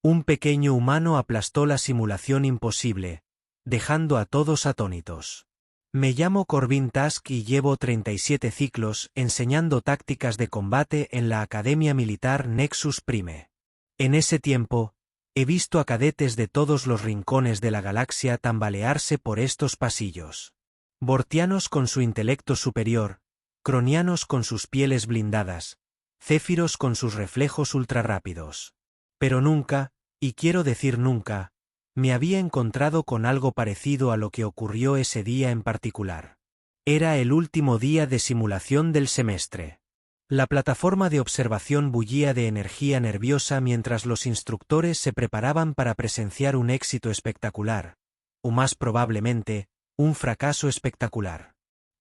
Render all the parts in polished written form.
Un pequeño humano aplastó la simulación imposible, dejando a todos atónitos. Me llamo Corbin Tusk y llevo 37 ciclos enseñando tácticas de combate en la Academia Militar Nexus Prime. En ese tiempo, he visto a cadetes de todos los rincones de la galaxia tambalearse por estos pasillos. Vortianos con su intelecto superior, cronianos con sus pieles blindadas, céfiros con sus reflejos ultrarrápidos. Pero nunca, y quiero decir nunca, me había encontrado con algo parecido a lo que ocurrió ese día en particular. Era el último día de simulación del semestre. La plataforma de observación bullía de energía nerviosa mientras los instructores se preparaban para presenciar un éxito espectacular, o más probablemente, un fracaso espectacular.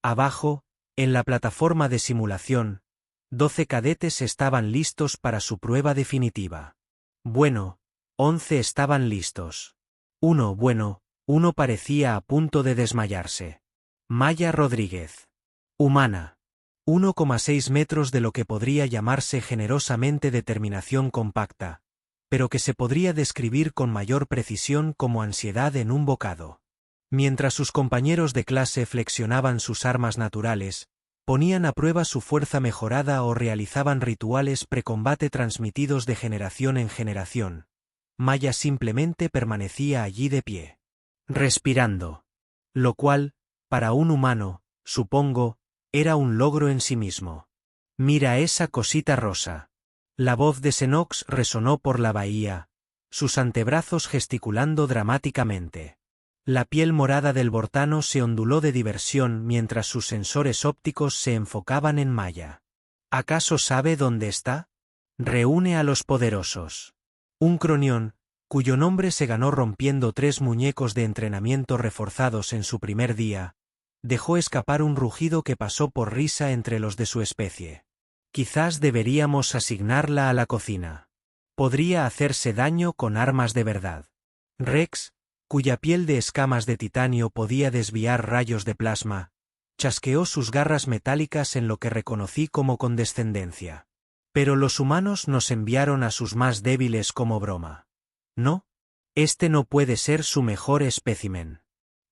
Abajo, en la plataforma de simulación, 12 cadetes estaban listos para su prueba definitiva. Bueno, 11 estaban listos. Uno parecía a punto de desmayarse. Maya Rodríguez. Humana. 1,6 metros de lo que podría llamarse generosamente determinación compacta, pero que se podría describir con mayor precisión como ansiedad en un bocado. Mientras sus compañeros de clase flexionaban sus armas naturales, ponían a prueba su fuerza mejorada o realizaban rituales precombate transmitidos de generación en generación, Maya simplemente permanecía allí de pie, respirando. Lo cual, para un humano, supongo, era un logro en sí mismo. «Mira esa cosita rosa». La voz de Xenox resonó por la bahía, sus antebrazos gesticulando dramáticamente. La piel morada del Vortano se onduló de diversión mientras sus sensores ópticos se enfocaban en Maya. ¿Acaso sabe dónde está? Reúne a los poderosos. Un cronión, cuyo nombre se ganó rompiendo 3 muñecos de entrenamiento reforzados en su primer día, dejó escapar un rugido que pasó por risa entre los de su especie. Quizás deberíamos asignarla a la cocina. Podría hacerse daño con armas de verdad. Rex, cuya piel de escamas de titanio podía desviar rayos de plasma, chasqueó sus garras metálicas en lo que reconocí como condescendencia. Pero los humanos nos enviaron a sus más débiles como broma. ¿No? Este no puede ser su mejor espécimen.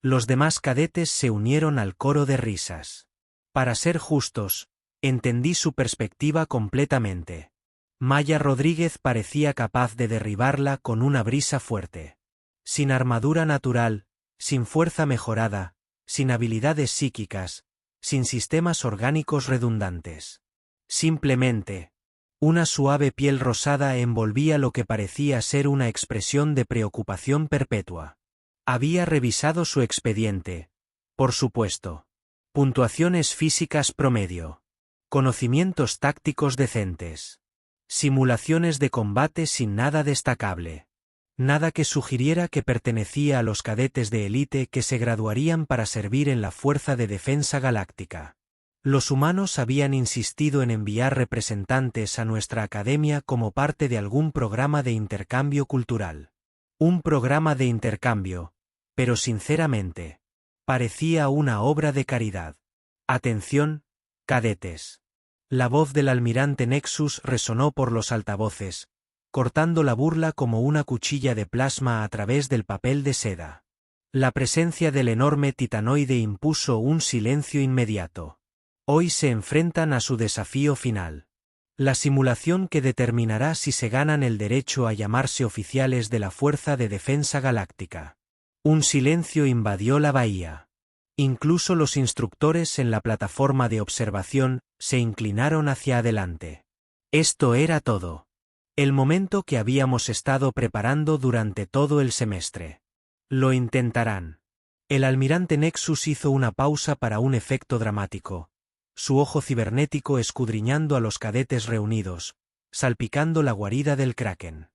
Los demás cadetes se unieron al coro de risas. Para ser justos, entendí su perspectiva completamente. Maya Rodríguez parecía capaz de derribarla con una brisa fuerte. Sin armadura natural, sin fuerza mejorada, sin habilidades psíquicas, sin sistemas orgánicos redundantes. Simplemente, una suave piel rosada envolvía lo que parecía ser una expresión de preocupación perpetua. Había revisado su expediente, por supuesto. Puntuaciones físicas promedio. Conocimientos tácticos decentes. Simulaciones de combate sin nada destacable. Nada que sugiriera que pertenecía a los cadetes de élite que se graduarían para servir en la Fuerza de Defensa Galáctica. Los humanos habían insistido en enviar representantes a nuestra academia como parte de algún programa de intercambio cultural. Un programa de intercambio, pero sinceramente, parecía una obra de caridad. Atención, cadetes. La voz del almirante Nexus resonó por los altavoces, cortando la burla como una cuchilla de plasma a través del papel de seda. La presencia del enorme titanoide impuso un silencio inmediato. Hoy se enfrentan a su desafío final. La simulación que determinará si se ganan el derecho a llamarse oficiales de la Fuerza de Defensa Galáctica. Un silencio invadió la bahía. Incluso los instructores en la plataforma de observación se inclinaron hacia adelante. Esto era todo. El momento que habíamos estado preparando durante todo el semestre. Lo intentarán. El almirante Nexus hizo una pausa para un efecto dramático, su ojo cibernético escudriñando a los cadetes reunidos, salpicando la guarida del Kraken.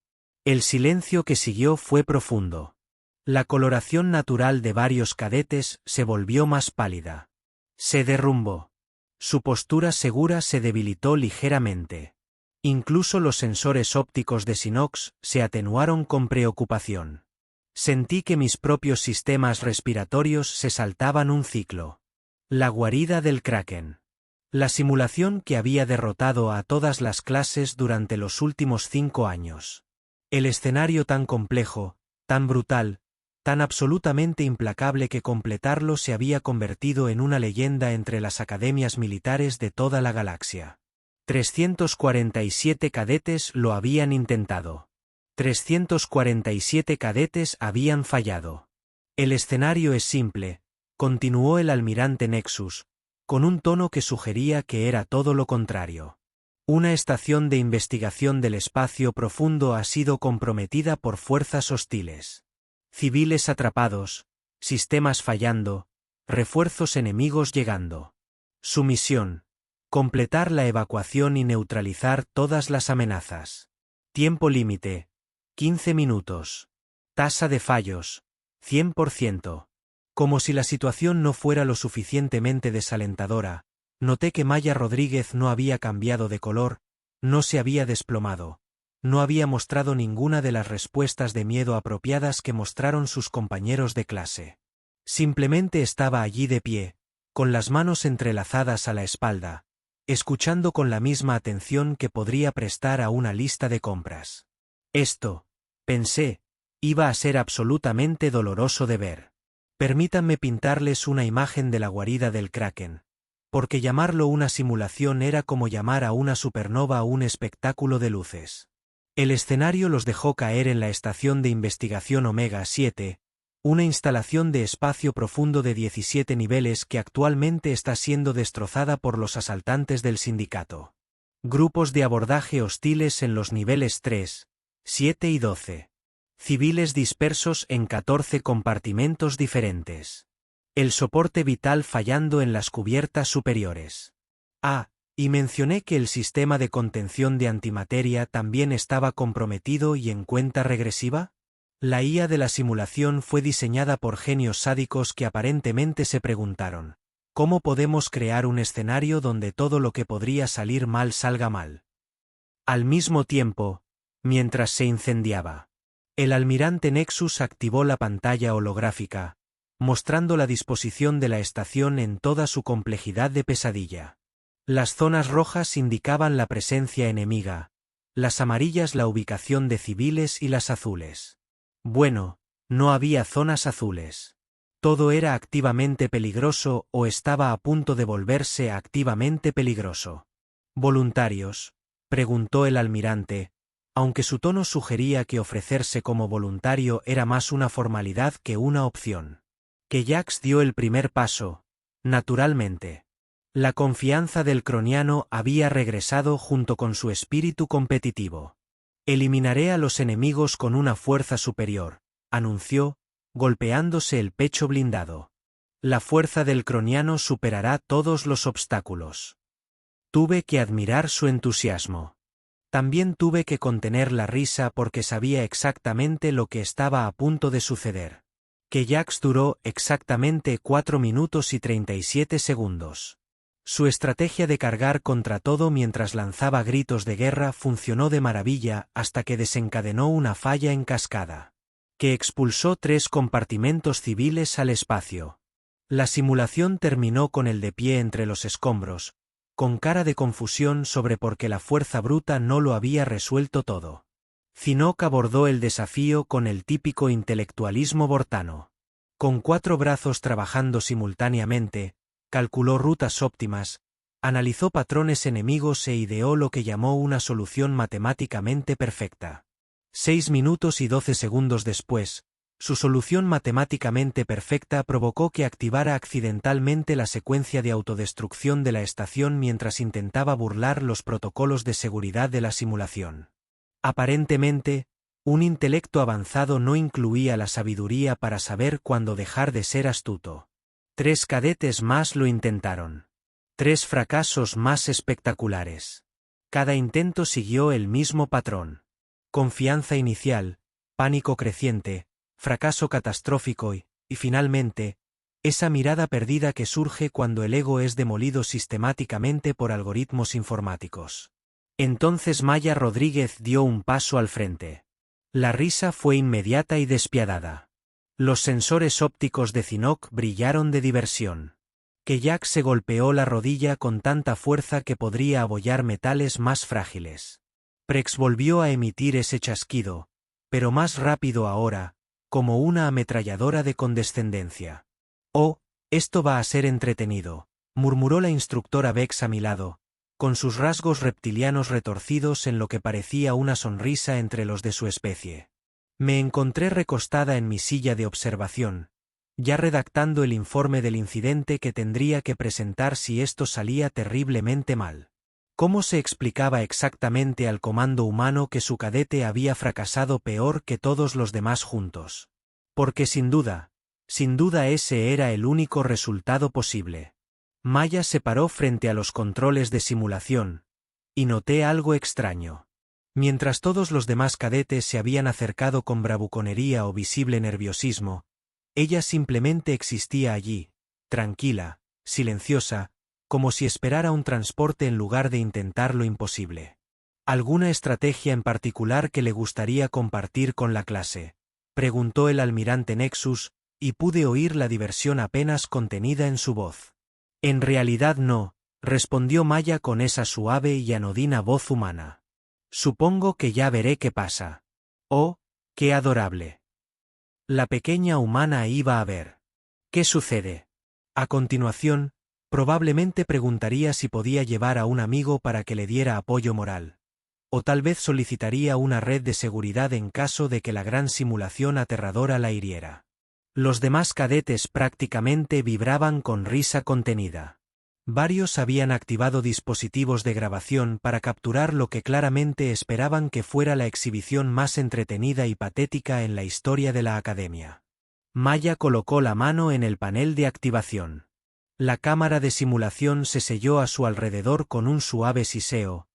El silencio que siguió fue profundo. La coloración natural de varios cadetes se volvió más pálida. Se derrumbó. Su postura segura se debilitó ligeramente. Incluso los sensores ópticos de Xenox se atenuaron con preocupación. Sentí que mis propios sistemas respiratorios se saltaban un ciclo. La guarida del Kraken. La simulación que había derrotado a todas las clases durante los últimos 5 años. El escenario tan complejo, tan brutal, tan absolutamente implacable que completarlo se había convertido en una leyenda entre las academias militares de toda la galaxia. 347 cadetes lo habían intentado. 347 cadetes habían fallado. El escenario es simple, continuó el almirante Nexus, con un tono que sugería que era todo lo contrario. Una estación de investigación del espacio profundo ha sido comprometida por fuerzas hostiles. Civiles atrapados, sistemas fallando, refuerzos enemigos llegando. Su misión: completar la evacuación y neutralizar todas las amenazas. Tiempo límite: 15 minutos. Tasa de fallos: 100%. Como si la situación no fuera lo suficientemente desalentadora, noté que Maya Rodríguez no había cambiado de color, no se había desplomado, no había mostrado ninguna de las respuestas de miedo apropiadas que mostraron sus compañeros de clase. Simplemente estaba allí de pie, con las manos entrelazadas a la espalda, escuchando con la misma atención que podría prestar a una lista de compras. Esto, pensé, iba a ser absolutamente doloroso de ver. Permítanme pintarles una imagen de la guarida del Kraken, porque llamarlo una simulación era como llamar a una supernova un espectáculo de luces. El escenario los dejó caer en la estación de investigación Omega 7, una instalación de espacio profundo de 17 niveles que actualmente está siendo destrozada por los asaltantes del sindicato. Grupos de abordaje hostiles en los niveles 3, 7 y 12. Civiles dispersos en 14 compartimentos diferentes. El soporte vital fallando en las cubiertas superiores. Y mencioné que el sistema de contención de antimateria también estaba comprometido y en cuenta regresiva. La IA de la simulación fue diseñada por genios sádicos que aparentemente se preguntaron: ¿cómo podemos crear un escenario donde todo lo que podría salir mal salga mal? Al mismo tiempo, mientras se incendiaba, el almirante Nexus activó la pantalla holográfica, mostrando la disposición de la estación en toda su complejidad de pesadilla. Las zonas rojas indicaban la presencia enemiga, las amarillas la ubicación de civiles y las azules. Bueno, no había zonas azules. Todo era activamente peligroso o estaba a punto de volverse activamente peligroso. ¿Voluntarios?, preguntó el almirante, aunque su tono sugería que ofrecerse como voluntario era más una formalidad que una opción. Que Jax dio el primer paso, naturalmente. La confianza del croniano había regresado junto con su espíritu competitivo. Eliminaré a los enemigos con una fuerza superior, anunció, golpeándose el pecho blindado. La fuerza del croniano superará todos los obstáculos. Tuve que admirar su entusiasmo. También tuve que contener la risa porque sabía exactamente lo que estaba a punto de suceder. Que Jax duró exactamente 4 minutos y 37 segundos. Su estrategia de cargar contra todo mientras lanzaba gritos de guerra funcionó de maravilla hasta que desencadenó una falla en cascada, que expulsó 3 compartimentos civiles al espacio. La simulación terminó con el de pie entre los escombros, con cara de confusión sobre por qué la fuerza bruta no lo había resuelto todo. Zinok abordó el desafío con el típico intelectualismo bortano. Con 4 brazos trabajando simultáneamente, calculó rutas óptimas, analizó patrones enemigos e ideó lo que llamó una solución matemáticamente perfecta. 6 minutos y 12 segundos después, su solución matemáticamente perfecta provocó que activara accidentalmente la secuencia de autodestrucción de la estación mientras intentaba burlar los protocolos de seguridad de la simulación. Aparentemente, un intelecto avanzado no incluía la sabiduría para saber cuándo dejar de ser astuto. 3 cadetes más lo intentaron. 3 fracasos más espectaculares. Cada intento siguió el mismo patrón. Confianza inicial, pánico creciente, fracaso catastrófico y, finalmente, esa mirada perdida que surge cuando el ego es demolido sistemáticamente por algoritmos informáticos. Entonces Maya Rodríguez dio un paso al frente. La risa fue inmediata y despiadada. Los sensores ópticos de Zinok brillaron de diversión. Que Jax se golpeó la rodilla con tanta fuerza que podría abollar metales más frágiles. Prex volvió a emitir ese chasquido, pero más rápido ahora, como una ametralladora de condescendencia. «Oh, esto va a ser entretenido», murmuró la instructora Bex a mi lado, con sus rasgos reptilianos retorcidos en lo que parecía una sonrisa entre los de su especie. Me encontré recostada en mi silla de observación, ya redactando el informe del incidente que tendría que presentar si esto salía terriblemente mal. ¿Cómo se explicaba exactamente al comando humano que su cadete había fracasado peor que todos los demás juntos? Porque sin duda ese era el único resultado posible. Maya se paró frente a los controles de simulación, y noté algo extraño. Mientras todos los demás cadetes se habían acercado con bravuconería o visible nerviosismo, ella simplemente existía allí, tranquila, silenciosa, como si esperara un transporte en lugar de intentar lo imposible. ¿Alguna estrategia en particular que le gustaría compartir con la clase?, preguntó el almirante Nexus, y pude oír la diversión apenas contenida en su voz. En realidad no, respondió Maya con esa suave y anodina voz humana. Supongo que ya veré qué pasa. Oh, qué adorable. La pequeña humana iba a ver. ¿Qué sucede? A continuación, probablemente preguntaría si podía llevar a un amigo para que le diera apoyo moral. O tal vez solicitaría una red de seguridad en caso de que la gran simulación aterradora la hiriera. Los demás cadetes prácticamente vibraban con risa contenida. Varios habían activado dispositivos de grabación para capturar lo que claramente esperaban que fuera la exhibición más entretenida y patética en la historia de la academia. Maya colocó la mano en el panel de activación. La cámara de simulación se selló a su alrededor con un suave siseo,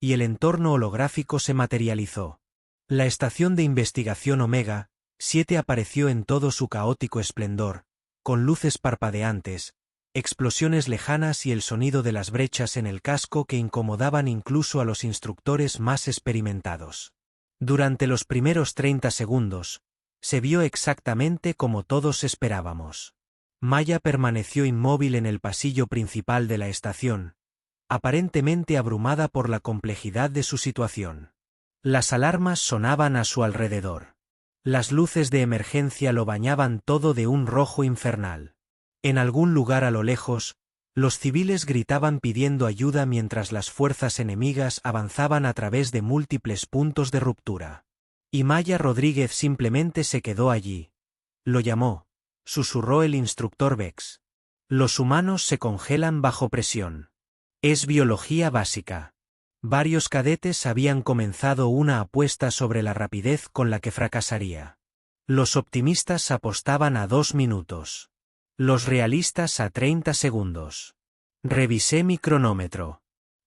y el entorno holográfico se materializó. La estación de investigación Omega 7 apareció en todo su caótico esplendor, con luces parpadeantes, explosiones lejanas y el sonido de las brechas en el casco que incomodaban incluso a los instructores más experimentados. Durante los primeros 30 segundos, se vio exactamente como todos esperábamos. Maya permaneció inmóvil en el pasillo principal de la estación, aparentemente abrumada por la complejidad de su situación. Las alarmas sonaban a su alrededor. Las luces de emergencia lo bañaban todo de un rojo infernal. En algún lugar a lo lejos, los civiles gritaban pidiendo ayuda mientras las fuerzas enemigas avanzaban a través de múltiples puntos de ruptura. Y Maya Rodríguez simplemente se quedó allí. Lo llamó, susurró el instructor Bex. Los humanos se congelan bajo presión. Es biología básica. Varios cadetes habían comenzado una apuesta sobre la rapidez con la que fracasaría. Los optimistas apostaban a 2 minutos. Los realistas a 30 segundos. Revisé mi cronómetro.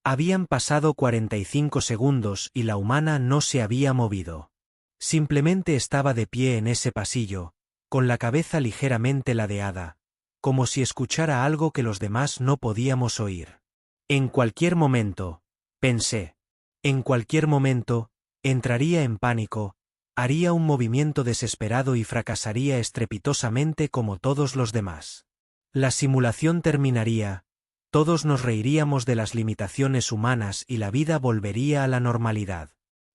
Habían pasado 45 segundos y la humana no se había movido. Simplemente estaba de pie en ese pasillo, con la cabeza ligeramente ladeada, como si escuchara algo que los demás no podíamos oír. En cualquier momento, pensé, en cualquier momento, entraría en pánico, haría un movimiento desesperado y fracasaría estrepitosamente como todos los demás. La simulación terminaría, todos nos reiríamos de las limitaciones humanas y la vida volvería a la normalidad.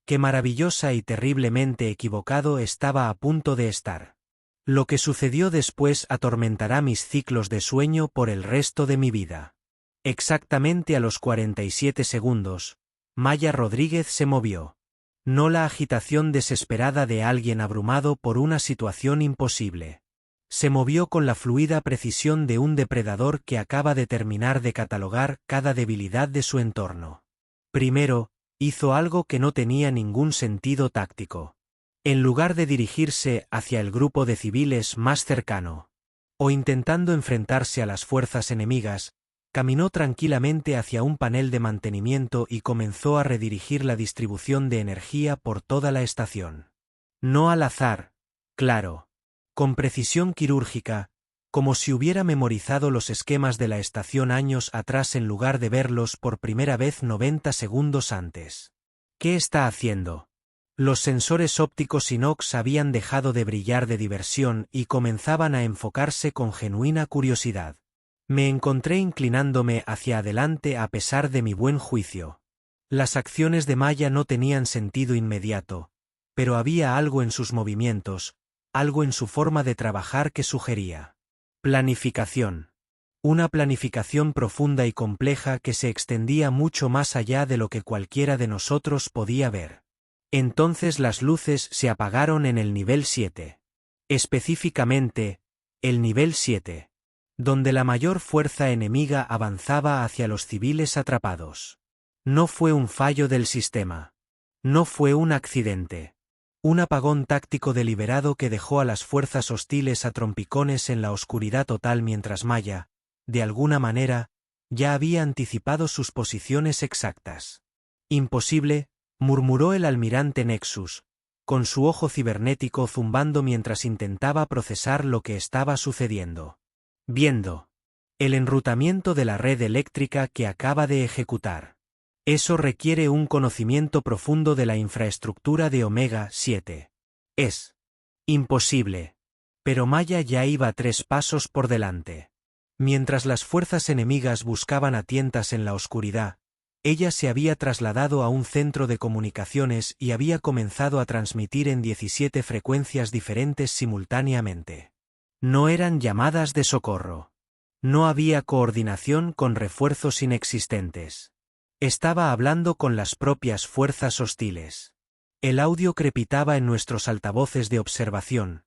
Qué maravillosa y terriblemente equivocado estaba a punto de estar. Lo que sucedió después atormentará mis ciclos de sueño por el resto de mi vida. Exactamente a los 47 segundos, Maya Rodríguez se movió. No la agitación desesperada de alguien abrumado por una situación imposible. Se movió con la fluida precisión de un depredador que acaba de terminar de catalogar cada debilidad de su entorno. Primero, hizo algo que no tenía ningún sentido táctico. En lugar de dirigirse hacia el grupo de civiles más cercano, o intentando enfrentarse a las fuerzas enemigas, caminó tranquilamente hacia un panel de mantenimiento y comenzó a redirigir la distribución de energía por toda la estación. No al azar, claro. Con precisión quirúrgica, como si hubiera memorizado los esquemas de la estación años atrás en lugar de verlos por primera vez 90 segundos antes. ¿Qué está haciendo? Los sensores ópticos inox habían dejado de brillar de diversión y comenzaban a enfocarse con genuina curiosidad. Me encontré inclinándome hacia adelante a pesar de mi buen juicio. Las acciones de Maya no tenían sentido inmediato, pero había algo en sus movimientos, algo en su forma de trabajar que sugería planificación. Una planificación profunda y compleja que se extendía mucho más allá de lo que cualquiera de nosotros podía ver. Entonces las luces se apagaron en el nivel 7. Específicamente, el nivel 7. Donde la mayor fuerza enemiga avanzaba hacia los civiles atrapados. No fue un fallo del sistema. No fue un accidente. Un apagón táctico deliberado que dejó a las fuerzas hostiles a trompicones en la oscuridad total mientras Maya, de alguna manera, ya había anticipado sus posiciones exactas. Imposible, murmuró el almirante Nexus, con su ojo cibernético zumbando mientras intentaba procesar lo que estaba sucediendo. Viendo. El enrutamiento de la red eléctrica que acaba de ejecutar. Eso requiere un conocimiento profundo de la infraestructura de Omega 7. Es imposible. Pero Maya ya iba 3 pasos por delante. Mientras las fuerzas enemigas buscaban a tientas en la oscuridad, ella se había trasladado a un centro de comunicaciones y había comenzado a transmitir en 17 frecuencias diferentes simultáneamente. No eran llamadas de socorro. No había coordinación con refuerzos inexistentes. Estaba hablando con las propias fuerzas hostiles. El audio crepitaba en nuestros altavoces de observación,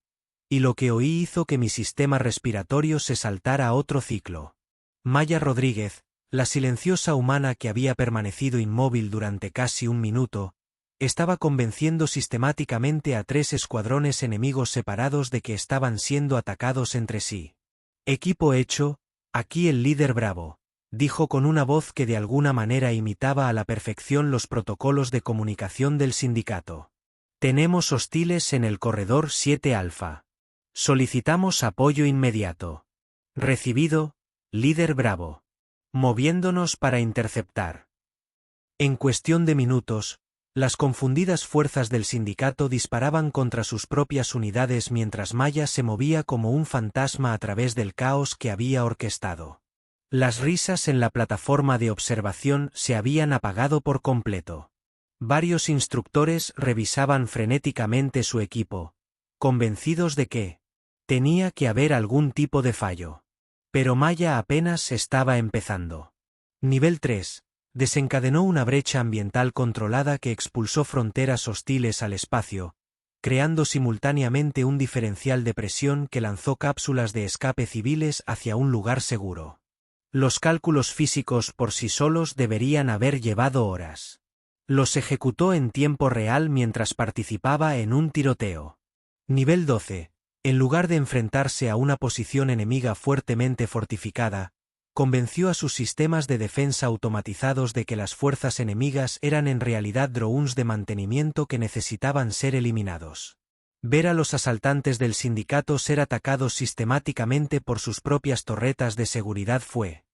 y lo que oí hizo que mi sistema respiratorio se saltara a otro ciclo. Maya Rodríguez, la silenciosa humana que había permanecido inmóvil durante casi un minuto, estaba convenciendo sistemáticamente a 3 escuadrones enemigos separados de que estaban siendo atacados entre sí. Equipo hecho, aquí el líder Bravo, dijo con una voz que de alguna manera imitaba a la perfección los protocolos de comunicación del sindicato. Tenemos hostiles en el corredor 7 Alfa. Solicitamos apoyo inmediato. Recibido, líder Bravo. Moviéndonos para interceptar. En cuestión de minutos, las confundidas fuerzas del sindicato disparaban contra sus propias unidades mientras Maya se movía como un fantasma a través del caos que había orquestado. Las risas en la plataforma de observación se habían apagado por completo. Varios instructores revisaban frenéticamente su equipo, convencidos de que tenía que haber algún tipo de fallo. Pero Maya apenas estaba empezando. Nivel 3. Desencadenó una brecha ambiental controlada que expulsó fronteras hostiles al espacio, creando simultáneamente un diferencial de presión que lanzó cápsulas de escape civiles hacia un lugar seguro. Los cálculos físicos por sí solos deberían haber llevado horas. Los ejecutó en tiempo real mientras participaba en un tiroteo. Nivel 12. En lugar de enfrentarse a una posición enemiga fuertemente fortificada, convenció a sus sistemas de defensa automatizados de que las fuerzas enemigas eran en realidad drones de mantenimiento que necesitaban ser eliminados. Ver a los asaltantes del sindicato ser atacados sistemáticamente por sus propias torretas de seguridad fue,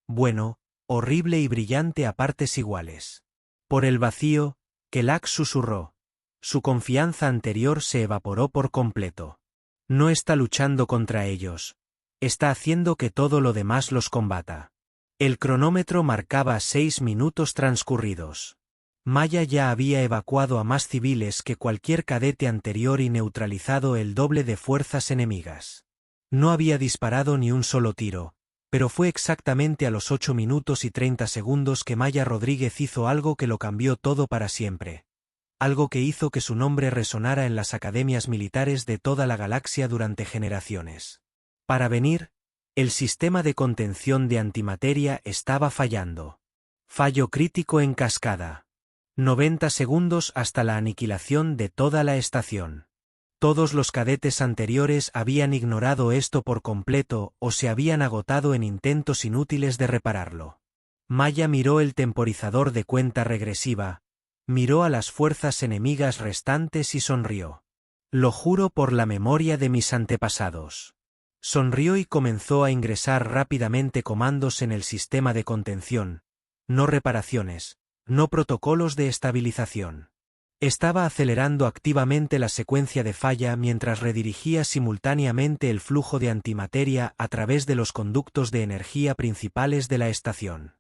bueno, horrible y brillante a partes iguales. Por el vacío, Kelak susurró. Su confianza anterior se evaporó por completo. No está luchando contra ellos. Está haciendo que todo lo demás los combata. El cronómetro marcaba 6 minutos transcurridos. Maya ya había evacuado a más civiles que cualquier cadete anterior y neutralizado el doble de fuerzas enemigas. No había disparado ni un solo tiro, pero fue exactamente a los 8 minutos y 30 segundos que Maya Rodríguez hizo algo que lo cambió todo para siempre. Algo que hizo que su nombre resonara en las academias militares de toda la galaxia durante generaciones. Para venir, el sistema de contención de antimateria estaba fallando. Fallo crítico en cascada. 90 segundos hasta la aniquilación de toda la estación. Todos los cadetes anteriores habían ignorado esto por completo o se habían agotado en intentos inútiles de repararlo. Maya miró el temporizador de cuenta regresiva, miró a las fuerzas enemigas restantes y sonrió. Lo juro por la memoria de mis antepasados. Sonrió y comenzó a ingresar rápidamente comandos en el sistema de contención, no reparaciones, no protocolos de estabilización. Estaba acelerando activamente la secuencia de falla mientras redirigía simultáneamente el flujo de antimateria a través de los conductos de energía principales de la estación.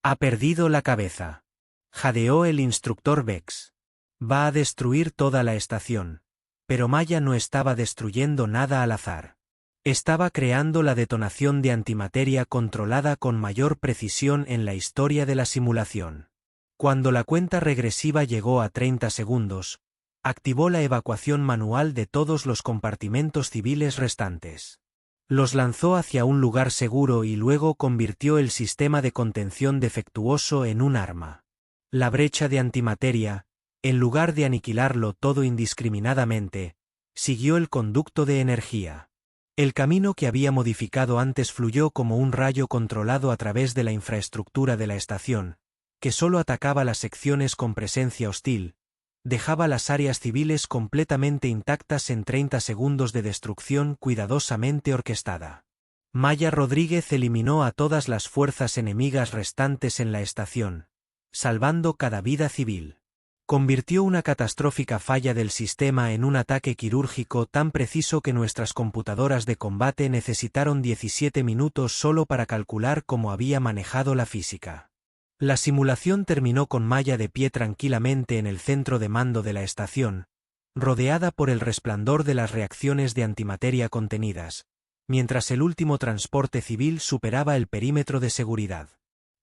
Ha perdido la cabeza. Jadeó el instructor Vex. Va a destruir toda la estación. Pero Maya no estaba destruyendo nada al azar. Estaba creando la detonación de antimateria controlada con mayor precisión en la historia de la simulación. Cuando la cuenta regresiva llegó a 30 segundos, activó la evacuación manual de todos los compartimentos civiles restantes. Los lanzó hacia un lugar seguro y luego convirtió el sistema de contención defectuoso en un arma. La brecha de antimateria, en lugar de aniquilarlo todo indiscriminadamente, siguió el conducto de energía. El camino que había modificado antes fluyó como un rayo controlado a través de la infraestructura de la estación, que solo atacaba las secciones con presencia hostil, dejaba las áreas civiles completamente intactas en 30 segundos de destrucción cuidadosamente orquestada. Maya Rodríguez eliminó a todas las fuerzas enemigas restantes en la estación, salvando cada vida civil. Convirtió una catastrófica falla del sistema en un ataque quirúrgico tan preciso que nuestras computadoras de combate necesitaron 17 minutos solo para calcular cómo había manejado la física. La simulación terminó con Maya de pie tranquilamente en el centro de mando de la estación, rodeada por el resplandor de las reacciones de antimateria contenidas, mientras el último transporte civil superaba el perímetro de seguridad.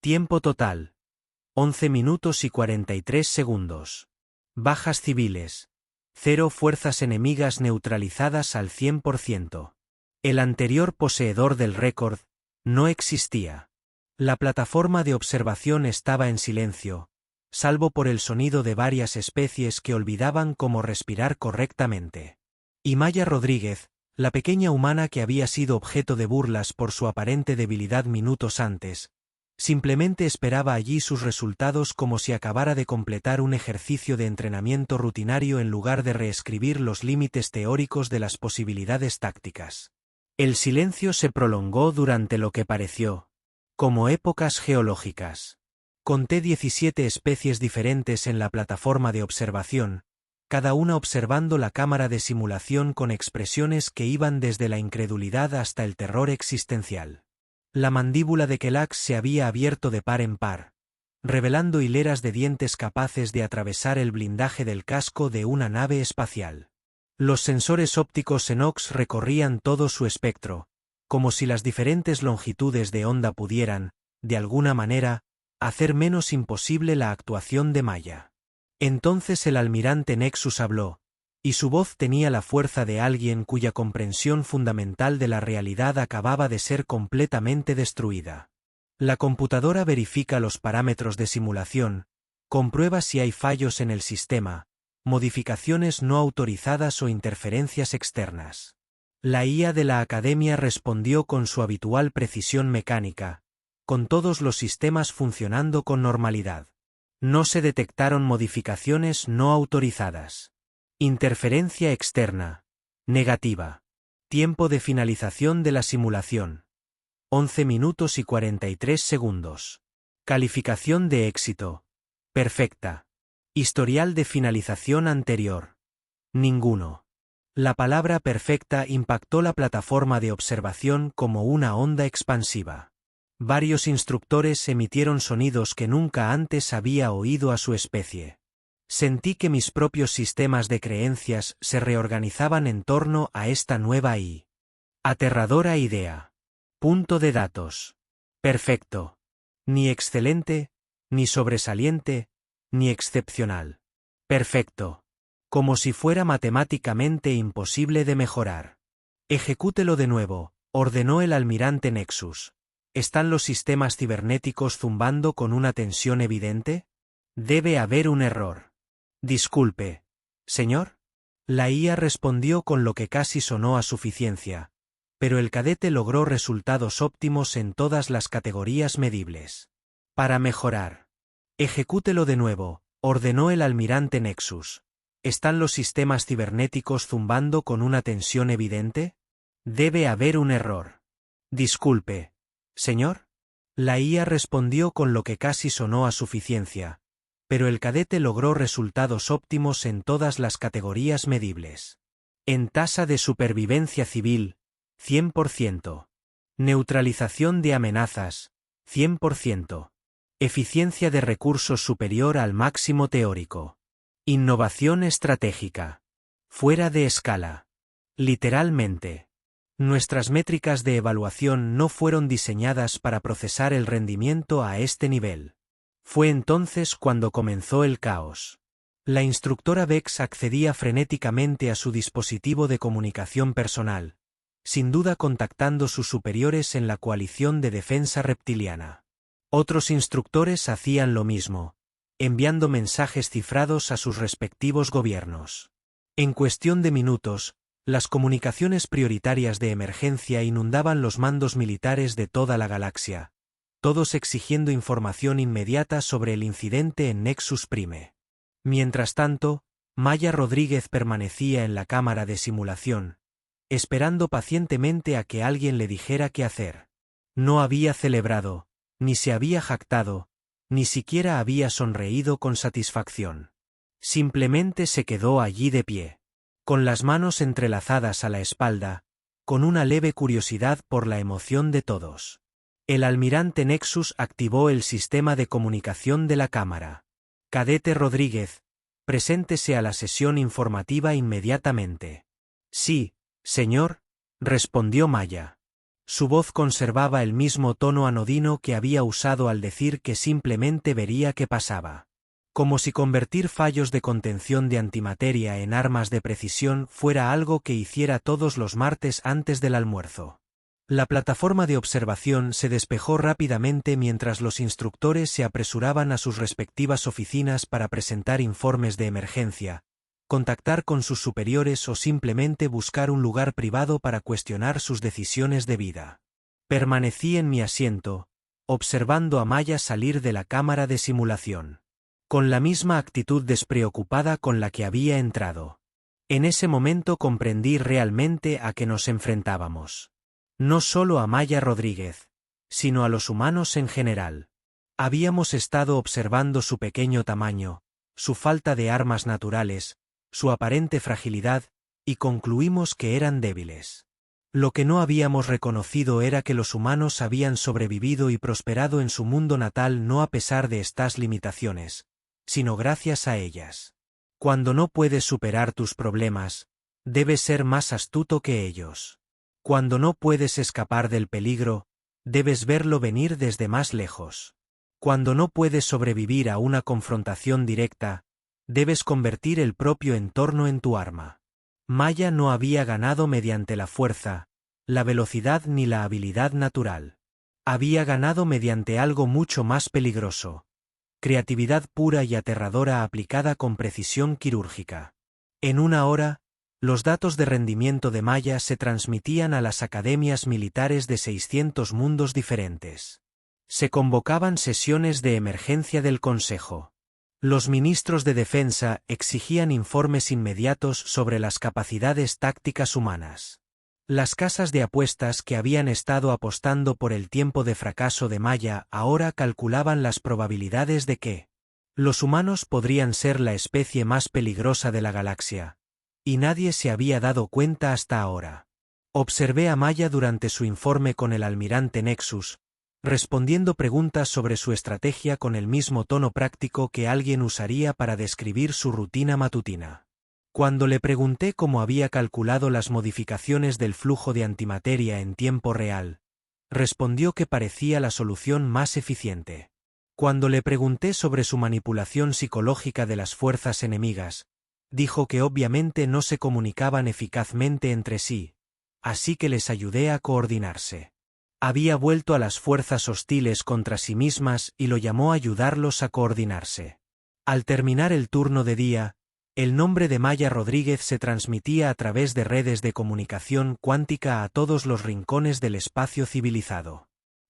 Tiempo total: 11 minutos y 43 segundos. Bajas civiles: 0 fuerzas enemigas neutralizadas al 100%. El anterior poseedor del récord no existía. La plataforma de observación estaba en silencio, salvo por el sonido de varias especies que olvidaban cómo respirar correctamente. Y Maya Rodríguez, la pequeña humana que había sido objeto de burlas por su aparente debilidad minutos antes, simplemente esperaba allí sus resultados como si acabara de completar un ejercicio de entrenamiento rutinario en lugar de reescribir los límites teóricos de las posibilidades tácticas. El silencio se prolongó durante lo que pareció como épocas geológicas. Conté 17 especies diferentes en la plataforma de observación, cada una observando la cámara de simulación con expresiones que iban desde la incredulidad hasta el terror existencial. La mandíbula de Kelax se había abierto de par en par, revelando hileras de dientes capaces de atravesar el blindaje del casco de una nave espacial. Los sensores ópticos Xenox recorrían todo su espectro, como si las diferentes longitudes de onda pudieran, de alguna manera, hacer menos imposible la actuación de Maya. Entonces el almirante Nexus habló, y su voz tenía la fuerza de alguien cuya comprensión fundamental de la realidad acababa de ser completamente destruida. La computadora verifica los parámetros de simulación, comprueba si hay fallos en el sistema, modificaciones no autorizadas o interferencias externas. La IA de la Academia respondió con su habitual precisión mecánica, con todos los sistemas funcionando con normalidad. No se detectaron modificaciones no autorizadas. Interferencia externa: negativa. Tiempo de finalización de la simulación: 11 minutos y 43 segundos. Calificación de éxito: perfecta. Historial de finalización anterior: ninguno. La palabra perfecta impactó la plataforma de observación como una onda expansiva. Varios instructores emitieron sonidos que nunca antes había oído a su especie. Sentí que mis propios sistemas de creencias se reorganizaban en torno a esta nueva y aterradora idea. Punto de datos: perfecto. Ni excelente, ni sobresaliente, ni excepcional. Perfecto. Como si fuera matemáticamente imposible de mejorar. Ejecútelo de nuevo, ordenó el almirante Nexus. ¿Están los sistemas cibernéticos zumbando con una tensión evidente? Debe haber un error. Disculpe, señor. La IA respondió con lo que casi sonó a suficiencia, pero el cadete logró resultados óptimos en todas las categorías medibles. Para mejorar. Ejecútelo de nuevo, ordenó el almirante Nexus. ¿Están los sistemas cibernéticos zumbando con una tensión evidente? Debe haber un error. Disculpe, señor. La IA respondió con lo que casi sonó a suficiencia, pero el cadete logró resultados óptimos en todas las categorías medibles. En tasa de supervivencia civil, 100%. Neutralización de amenazas, 100%. Eficiencia de recursos superior al máximo teórico. Innovación estratégica. Fuera de escala. Literalmente. Nuestras métricas de evaluación no fueron diseñadas para procesar el rendimiento a este nivel. Fue entonces cuando comenzó el caos. La instructora Bex accedía frenéticamente a su dispositivo de comunicación personal, sin duda contactando sus superiores en la coalición de defensa reptiliana. Otros instructores hacían lo mismo, enviando mensajes cifrados a sus respectivos gobiernos. En cuestión de minutos, las comunicaciones prioritarias de emergencia inundaban los mandos militares de toda la galaxia, todos exigiendo información inmediata sobre el incidente en Nexus Prime. Mientras tanto, Maya Rodríguez permanecía en la cámara de simulación, esperando pacientemente a que alguien le dijera qué hacer. No había celebrado, ni se había jactado, ni siquiera había sonreído con satisfacción. Simplemente se quedó allí de pie, con las manos entrelazadas a la espalda, con una leve curiosidad por la emoción de todos. El almirante Nexus activó el sistema de comunicación de la cámara. Cadete Rodríguez, preséntese a la sesión informativa inmediatamente. Sí, señor, respondió Maya. Su voz conservaba el mismo tono anodino que había usado al decir que simplemente vería qué pasaba. Como si convertir fallos de contención de antimateria en armas de precisión fuera algo que hiciera todos los martes antes del almuerzo. La plataforma de observación se despejó rápidamente mientras los instructores se apresuraban a sus respectivas oficinas para presentar informes de emergencia, contactar con sus superiores o simplemente buscar un lugar privado para cuestionar sus decisiones de vida. Permanecí en mi asiento, observando a Maya salir de la cámara de simulación, con la misma actitud despreocupada con la que había entrado. En ese momento comprendí realmente a qué nos enfrentábamos. No solo a Maya Rodríguez, sino a los humanos en general. Habíamos estado observando su pequeño tamaño, su falta de armas naturales, su aparente fragilidad, y concluimos que eran débiles. Lo que no habíamos reconocido era que los humanos habían sobrevivido y prosperado en su mundo natal no a pesar de estas limitaciones, sino gracias a ellas. Cuando no puedes superar tus problemas, debes ser más astuto que ellos. Cuando no puedes escapar del peligro, debes verlo venir desde más lejos. Cuando no puedes sobrevivir a una confrontación directa, debes convertir el propio entorno en tu arma. Maya no había ganado mediante la fuerza, la velocidad ni la habilidad natural. Había ganado mediante algo mucho más peligroso: creatividad pura y aterradora aplicada con precisión quirúrgica. En una hora, los datos de rendimiento de Maya se transmitían a las academias militares de 600 mundos diferentes. Se convocaban sesiones de emergencia del Consejo. Los ministros de defensa exigían informes inmediatos sobre las capacidades tácticas humanas. Las casas de apuestas que habían estado apostando por el tiempo de fracaso de Maya ahora calculaban las probabilidades de que los humanos podrían ser la especie más peligrosa de la galaxia. Y nadie se había dado cuenta hasta ahora. Observé a Maya durante su informe con el almirante Nexus, respondiendo preguntas sobre su estrategia con el mismo tono práctico que alguien usaría para describir su rutina matutina. Cuando le pregunté cómo había calculado las modificaciones del flujo de antimateria en tiempo real, respondió que parecía la solución más eficiente. Cuando le pregunté sobre su manipulación psicológica de las fuerzas enemigas, dijo que obviamente no se comunicaban eficazmente entre sí, así que les ayudé a coordinarse. Había vuelto a las fuerzas hostiles contra sí mismas y lo llamó a ayudarlos a coordinarse. Al terminar el turno de día, el nombre de Maya Rodríguez se transmitía a través de redes de comunicación cuántica a todos los rincones del espacio civilizado.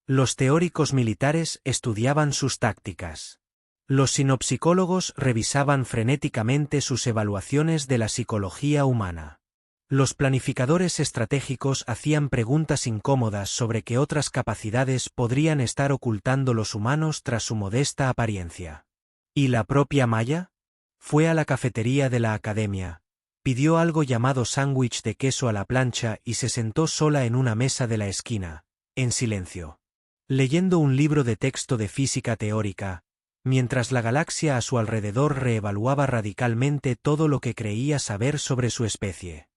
Los teóricos militares estudiaban sus tácticas. Los sinopsicólogos revisaban frenéticamente sus evaluaciones de la psicología humana. Los planificadores estratégicos hacían preguntas incómodas sobre qué otras capacidades podrían estar ocultando los humanos tras su modesta apariencia. ¿Y la propia Maya? Fue a la cafetería de la academia, pidió algo llamado sándwich de queso a la plancha y se sentó sola en una mesa de la esquina, en silencio. Leyendo un libro de texto de física teórica, mientras la galaxia a su alrededor reevaluaba radicalmente todo lo que creía saber sobre su especie.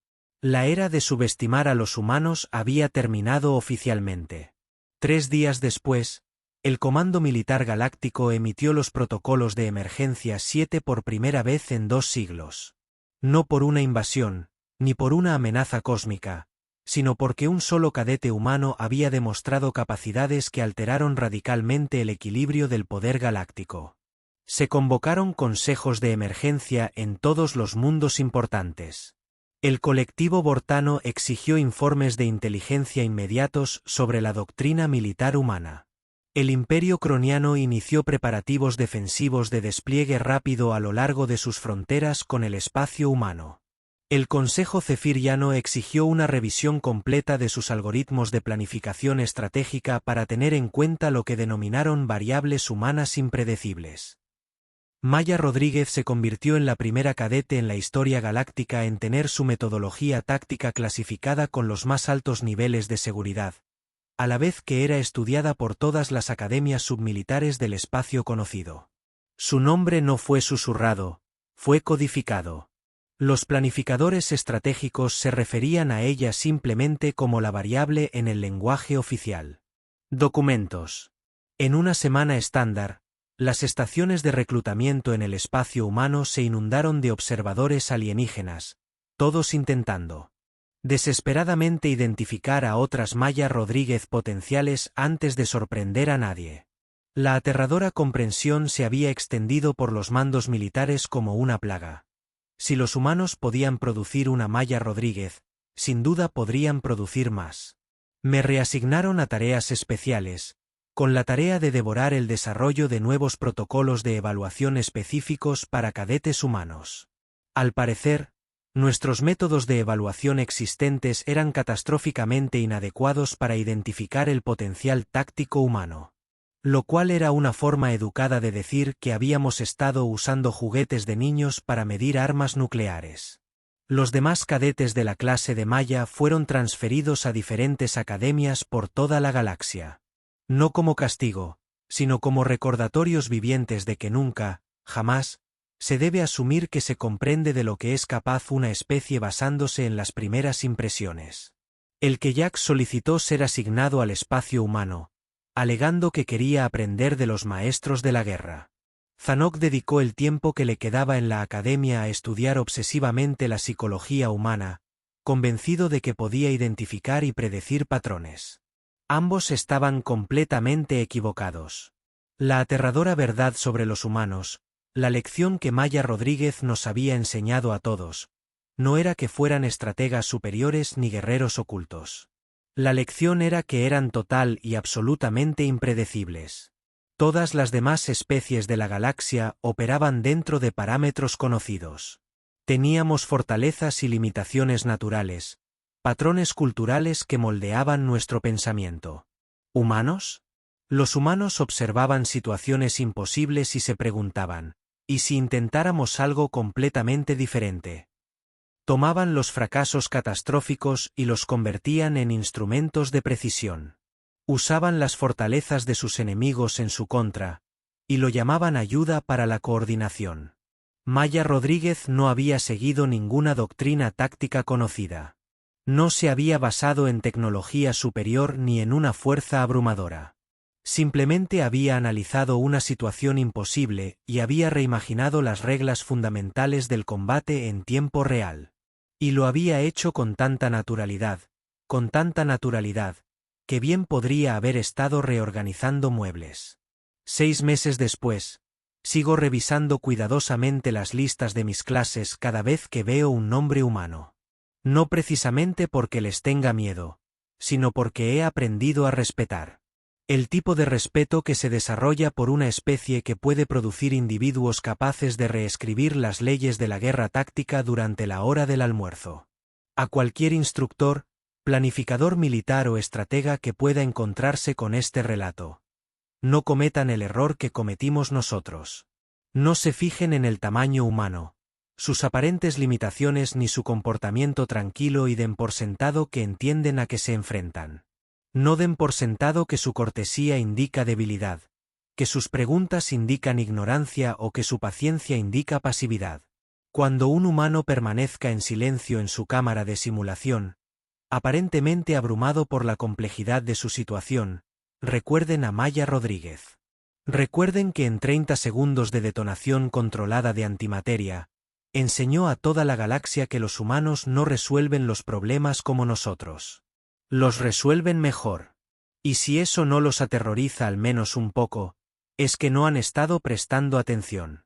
La era de subestimar a los humanos había terminado oficialmente. 3 días después, el Comando Militar Galáctico emitió los protocolos de emergencia 7 por primera vez en 2 siglos. No por una invasión, ni por una amenaza cósmica, sino porque un solo cadete humano había demostrado capacidades que alteraron radicalmente el equilibrio del poder galáctico. Se convocaron consejos de emergencia en todos los mundos importantes. El colectivo Vortano exigió informes de inteligencia inmediatos sobre la doctrina militar humana. El Imperio Croniano inició preparativos defensivos de despliegue rápido a lo largo de sus fronteras con el espacio humano. El Consejo Zefiriano exigió una revisión completa de sus algoritmos de planificación estratégica para tener en cuenta lo que denominaron variables humanas impredecibles. Maya Rodríguez se convirtió en la primera cadete en la historia galáctica en tener su metodología táctica clasificada con los más altos niveles de seguridad, a la vez que era estudiada por todas las academias submilitares del espacio conocido. Su nombre no fue susurrado, fue codificado. Los planificadores estratégicos se referían a ella simplemente como la variable en el lenguaje oficial. Documentos. En una semana estándar, las estaciones de reclutamiento en el espacio humano se inundaron de observadores alienígenas, todos intentando desesperadamente identificar a otras Maya Rodríguez potenciales antes de sorprender a nadie. La aterradora comprensión se había extendido por los mandos militares como una plaga. Si los humanos podían producir una Maya Rodríguez, sin duda podrían producir más. Me reasignaron a tareas especiales, con la tarea de devorar el desarrollo de nuevos protocolos de evaluación específicos para cadetes humanos. Al parecer, nuestros métodos de evaluación existentes eran catastróficamente inadecuados para identificar el potencial táctico humano. Lo cual era una forma educada de decir que habíamos estado usando juguetes de niños para medir armas nucleares. Los demás cadetes de la clase de Maya fueron transferidos a diferentes academias por toda la galaxia. No como castigo, sino como recordatorios vivientes de que nunca, jamás, se debe asumir que se comprende de lo que es capaz una especie basándose en las primeras impresiones. El Keyak solicitó ser asignado al espacio humano, alegando que quería aprender de los maestros de la guerra. Zanuck dedicó el tiempo que le quedaba en la academia a estudiar obsesivamente la psicología humana, convencido de que podía identificar y predecir patrones. Ambos estaban completamente equivocados. La aterradora verdad sobre los humanos, la lección que Maya Rodríguez nos había enseñado a todos, no era que fueran estrategas superiores ni guerreros ocultos. La lección era que eran total y absolutamente impredecibles. Todas las demás especies de la galaxia operaban dentro de parámetros conocidos. Teníamos fortalezas y limitaciones naturales, patrones culturales que moldeaban nuestro pensamiento. ¿Humanos? Los humanos observaban situaciones imposibles y se preguntaban, ¿y si intentáramos algo completamente diferente? Tomaban los fracasos catastróficos y los convertían en instrumentos de precisión. Usaban las fortalezas de sus enemigos en su contra, y lo llamaban ayuda para la coordinación. Maya Rodríguez no había seguido ninguna doctrina táctica conocida. No se había basado en tecnología superior ni en una fuerza abrumadora. Simplemente había analizado una situación imposible y había reimaginado las reglas fundamentales del combate en tiempo real. Y lo había hecho con tanta naturalidad, que bien podría haber estado reorganizando muebles. 6 meses después, sigo revisando cuidadosamente las listas de mis clases cada vez que veo un nombre humano. No precisamente porque les tenga miedo, sino porque he aprendido a respetar. El tipo de respeto que se desarrolla por una especie que puede producir individuos capaces de reescribir las leyes de la guerra táctica durante la hora del almuerzo. A cualquier instructor, planificador militar o estratega que pueda encontrarse con este relato. No cometan el error que cometimos nosotros. No se fijen en el tamaño humano, sus aparentes limitaciones ni su comportamiento tranquilo y den por sentado que entienden a qué se enfrentan. No den por sentado que su cortesía indica debilidad, que sus preguntas indican ignorancia o que su paciencia indica pasividad. Cuando un humano permanezca en silencio en su cámara de simulación, aparentemente abrumado por la complejidad de su situación, recuerden a Maya Rodríguez. Recuerden que en 30 segundos de detonación controlada de antimateria, enseñó a toda la galaxia que los humanos no resuelven los problemas como nosotros. Los resuelven mejor. Y si eso no los aterroriza al menos un poco, es que no han estado prestando atención.